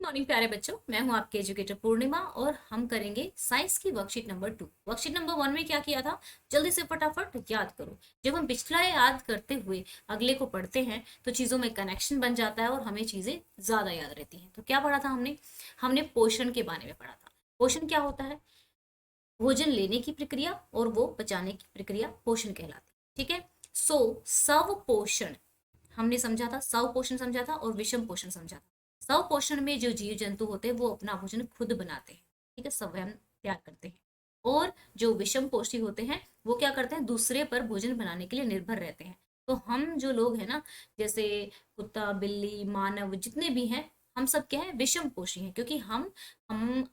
Morning प्यारे बच्चों, मैं हूं आपके एजुकेटर पूर्णिमा और हम करेंगे साइंस की वर्कशीट नंबर 2। वर्कशीट नंबर 1 में क्या किया था, जल्दी से फटाफट याद करो। जब हम पिछला याद करते हुए अगले को पढ़ते हैं तो चीजों में कनेक्शन बन जाता है और हमें चीजें ज्यादा याद रहती हैं। तो क्या पढ़ा था हमने? हमने पोषण के बारे में पढ़ा था। पोषण क्या होता है? भोजन लेने की प्रक्रिया और वो पचाने की प्रक्रिया पोषण कहलाती है। ठीक है। सो स्व पोषण हमने समझा था, स्व पोषण समझा था और विषम पोषण समझा था। स्व पोषण में जो जीव जंतु होते हैं वो अपना भोजन खुद बनाते हैं। ठीक है, स्वयं तैयार करते हैं। और जो विषम पोषी होते हैं वो क्या करते हैं, दूसरे पर भोजन बनाने के लिए निर्भर रहते हैं। तो हम जो लोग हैं ना, जैसे कुत्ता बिल्ली मानव जितने भी हैं, हम सब क्या है, विषम पोषी हैं, क्योंकि हम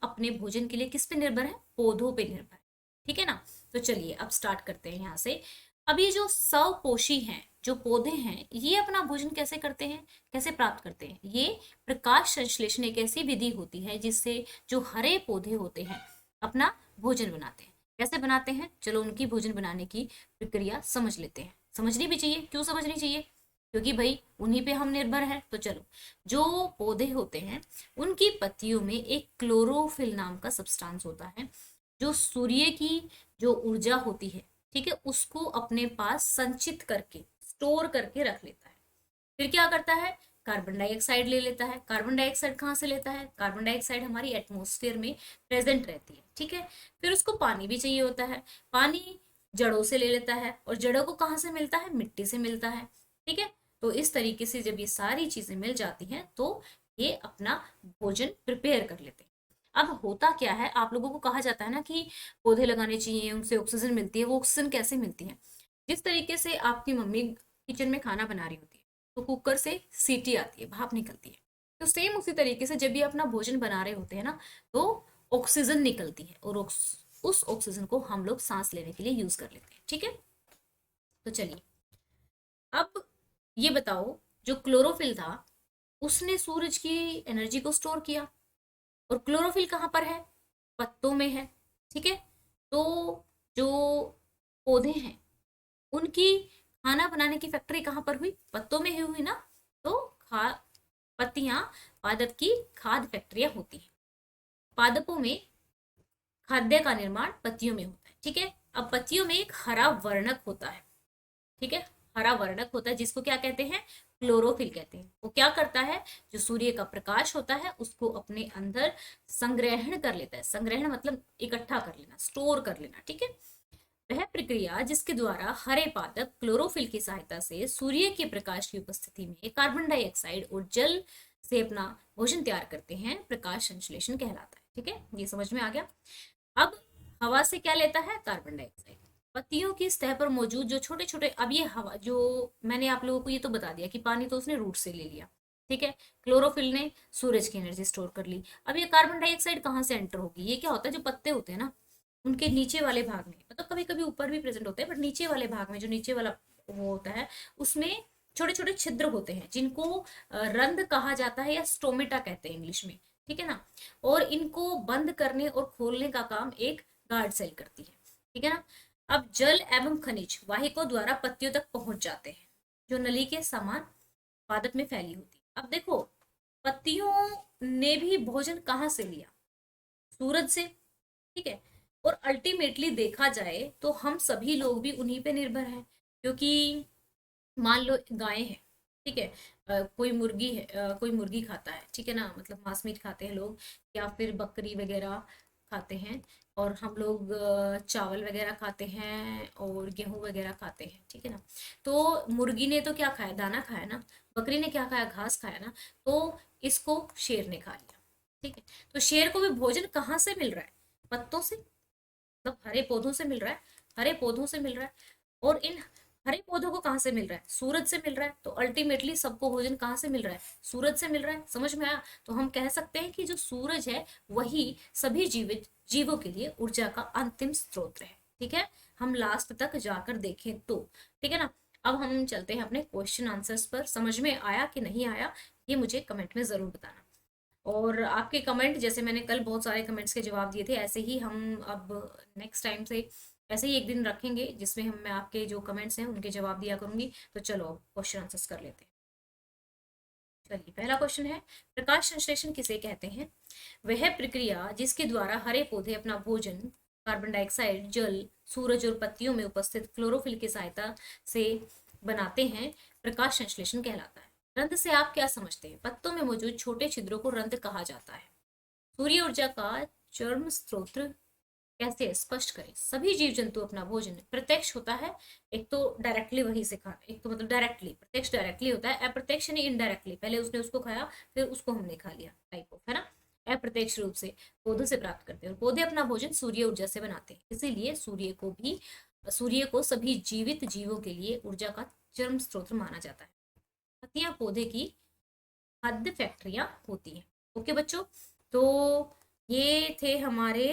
अपने भोजन के लिए किस पे निर्भर है, पौधों पे निर्भर है। ठीक है ना। तो चलिए अब स्टार्ट करते हैं यहाँ से। अब ये जो स्वपोषी हैं, जो पौधे हैं, ये अपना भोजन कैसे करते हैं, कैसे प्राप्त करते हैं? ये प्रकाश संश्लेषण एक ऐसी विधि होती है जिससे जो हरे पौधे होते हैं अपना भोजन बनाते हैं। कैसे बनाते हैं, चलो उनकी भोजन बनाने की प्रक्रिया समझ लेते हैं। समझनी भी चाहिए। क्यों समझनी चाहिए? क्योंकि भाई उन्हीं पे हम निर्भर हैं। तो चलो, जो पौधे होते हैं उनकी पत्तियों में एक क्लोरोफिल नाम का सब्सटेंस होता है, जो सूर्य की जो ऊर्जा होती है, ठीक है, उसको अपने पास संचित करके स्टोर करके रख लेता है। फिर क्या करता है, कार्बन डाइऑक्साइड ले लेता है। कार्बन डाइऑक्साइड कहाँ से लेता है? कार्बन डाइऑक्साइड हमारी एटमॉस्फेयर में प्रेजेंट रहती है। ठीक है। फिर उसको पानी भी चाहिए होता है। पानी जड़ों से ले लेता है, और जड़ों को कहाँ से मिलता है? मिट्टी से मिलता है। ठीक है। तो इस तरीके से जब ये सारी चीजें मिल जाती हैं तो ये अपना भोजन प्रिपेयर कर लेते हैं। अब होता क्या है, आप लोगों को कहा जाता है ना कि पौधे लगाने चाहिए, उनसे ऑक्सीजन मिलती है। वो ऑक्सीजन कैसे मिलती है? जिस तरीके से आपकी मम्मी किचन में खाना बना रही होती है तो कुकर से सीटी आती है, भाप निकलती है, तो सेम उसी तरीके से जब भी अपना भोजन बना रहे होते हैं ना, तो ऑक्सीजन निकलती है, और उस ऑक्सीजन को हम लोग सांस लेने के लिए यूज कर लेते हैं। ठीक है। तो चलिए अब ये बताओ, जो क्लोरोफिल था उसने सूरज की एनर्जी को स्टोर किया, और क्लोरोफिल कहाँ पर है? पत्तों में है। ठीक है। तो जो पौधे हैं उनकी खाना बनाने की फैक्ट्री कहाँ पर हुई? पत्तों में ही हुई ना। तो खा पत्तियां पादप की खाद्य फैक्ट्रियां होती हैं। पादपों में खाद्य का निर्माण पत्तियों में होता है। ठीक है। अब पत्तियों में एक हरा वर्णक होता है। ठीक है। हरा वर्णक होता है जिसको क्या कहते हैं? क्लोरोफिल कहते हैं। वो क्या करता है, जो सूर्य का प्रकाश होता है उसको अपने अंदर संग्रहण कर लेता है। संग्रहण मतलब इकट्ठा कर लेना, स्टोर कर लेना। ठीक है। वह प्रक्रिया जिसके द्वारा हरे पादप क्लोरोफिल की सहायता से सूर्य के प्रकाश की उपस्थिति में कार्बन डाइऑक्साइड और जल से अपना भोजन तैयार करते हैं, प्रकाश संश्लेषण कहलाता है। ठीक है, ये समझ में आ गया। अब हवा से क्या लेता है? Carbon dioxide. पत्तियों की सतह पर मौजूद जो छोटे छोटे, अब ये हवा जो मैंने आप लोगों को ये तो बता दिया कि पानी तो उसने रूट से ले लिया। ठीक है। क्लोरोफिल ने सूरज की एनर्जी स्टोर कर ली। अब ये कार्बन डाइऑक्साइड कहाँ से एंटर होगी? ये क्या होता है, जो पत्ते होते हैं ना उनके नीचे वाले भाग में, मतलब कभी कभी ऊपर भी प्रेजेंट होते हैं, बट नीचे वाले भाग में, जो नीचे वाला वो होता है, उसमें छोटे छोटे छिद्र होते हैं जिनको रंध्र कहा जाता है, या स्टोमेटा कहते हैं इंग्लिश में। ठीक है ना। और इनको बंद करने और खोलने का काम एक गार्ड सेल करती है। ठीक है ना। अब जल एवं खनिज वाहिकों द्वारा पत्तियों तक पहुंच जाते हैं, जो नली के समान पादप में फैली होती है। अब देखो, पत्तियों ने भी भोजन कहाँ से लिया? सूरज से। ठीक है। और अल्टीमेटली देखा जाए तो हम सभी लोग भी उन्हीं पे निर्भर हैं, क्योंकि मान लो गाय है, ठीक है, कोई मुर्गी है, कोई मुर्गी खाता है, ठीक है ना, मतलब मांस मीट खाते हैं लोग, या फिर बकरी वगैरह खाते हैं, और हम लोग चावल वगैरह खाते हैं और गेहूं वगैरह खाते हैं। ठीक है ना। तो मुर्गी ने तो क्या खाया? दाना खाया ना। बकरी ने क्या खाया? घास खाया ना। तो इसको शेर ने खा लिया। ठीक है। तो शेर को भी भोजन कहाँ से मिल रहा है? पत्तों से, मतलब हरे पौधों से मिल रहा है। हरे पौधों से मिल रहा है। और इन हरे पौधों को कहाँ से मिल रहा है? सूरज से मिल रहा है। तो अल्टीमेटली सबको भोजन कहाँ से मिल रहा है? सूरज से मिल रहा है। समझ में आया? तो हम कह सकते हैं कि जो सूरज है वही सभी जीवित जीवों के लिए ऊर्जा का अंतिम स्रोत है। ठीक है। हम लास्ट तक जाकर देखें तो। ठीक है ना। अब हम चलते हैं अपने क्वेश्चन आंसर्स पर। समझ में आया कि नहीं आया, ये मुझे कमेंट में जरूर बताना। और आपके कमेंट, जैसे मैंने कल बहुत सारे कमेंट्स के जवाब दिए थे, ऐसे ही हम अब नेक्स्ट टाइम से ऐसे ही एक दिन रखेंगे जिसमें मैं आपके जो कमेंट्स हैं उनके जवाब दिया करूंगी। तो चलो क्वेश्चन आंसर्स कर लेते हैं। चलिए पहला क्वेश्चन है, प्रकाश संश्लेषण किसे कहते हैं? वह प्रक्रिया जिसके द्वारा हरे पौधे अपना भोजन कार्बन डाइऑक्साइड, जल, सूरज और पत्तियों में उपस्थित क्लोरोफिल की सहायता से बनाते हैं, प्रकाश संश्लेषण कहलाता है। रंध्र से आप क्या समझते हैं? पत्तों में मौजूद छोटे छिद्रों को रंध्र कहा जाता है। सूर्य ऊर्जा का चरम स्रोत कैसे स्पष्ट करें? सभी जीव जंतु अपना भोजन प्रत्यक्ष होता है, एक तो डायरेक्टली वही से खा, एक तो मतलब डायरेक्टली, प्रत्यक्ष डायरेक्टली होता है, अप्रत्यक्ष नहीं इनडायरेक्टली, पहले उसने उसको खाया फिर उसको हमने खा लिया, टाइप ऑफ, है ना। अप्रत्यक्ष रूप से पौधों से प्राप्त करते हैं, और पौधे अपना भोजन सूर्य ऊर्जा से बनाते हैं, इसीलिए सूर्य को सभी जीवित जीवों के लिए ऊर्जा का चरम स्रोत माना जाता है। पत्तियां पौधे की खाद्य फैक्ट्रियां होती हैं। ओके बच्चों, तो ये थे हमारे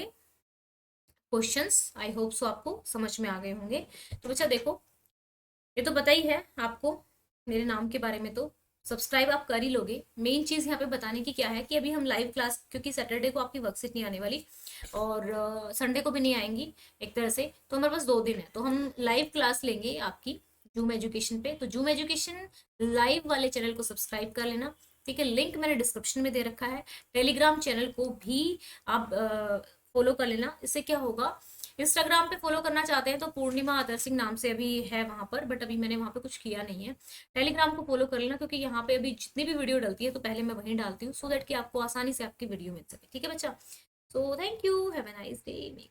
क्वेश्चंस। आई होप सो आपको समझ में आ गए होंगे। तो बच्चा देखो, ये तो पता ही है आपको मेरे नाम के बारे में, तो सब्सक्राइब आप कर ही लोगे। मेन चीज़ यहाँ पे बताने की क्या है कि अभी हम लाइव क्लास, क्योंकि सैटरडे को आपकी वर्कशीट नहीं आने वाली और संडे को भी नहीं आएंगी एक तरह से, तो हमारे पास 2 दिन है, तो हम लाइव क्लास लेंगे आपकी जूम एजुकेशन पे। तो जूम एजुकेशन लाइव वाले चैनल को सब्सक्राइब कर लेना, ठीक है। लिंक मैंने डिस्क्रिप्शन में दे रखा है। टेलीग्राम चैनल को भी आप फॉलो कर लेना। इससे क्या होगा, इंस्टाग्राम पे फॉलो करना चाहते हैं तो पूर्णिमा अदर सिंह नाम से अभी है वहां पर, बट अभी मैंने वहां पे कुछ किया नहीं है। टेलीग्राम को फॉलो कर लेना, क्योंकि यहाँ पे अभी जितनी भी वीडियो डलती है तो पहले मैं वहीं डालती हूँ, सो दैट कि आपको आसानी से आपकी वीडियो मिल सके, ठीक है बच्चा। So thank you, have a nice day.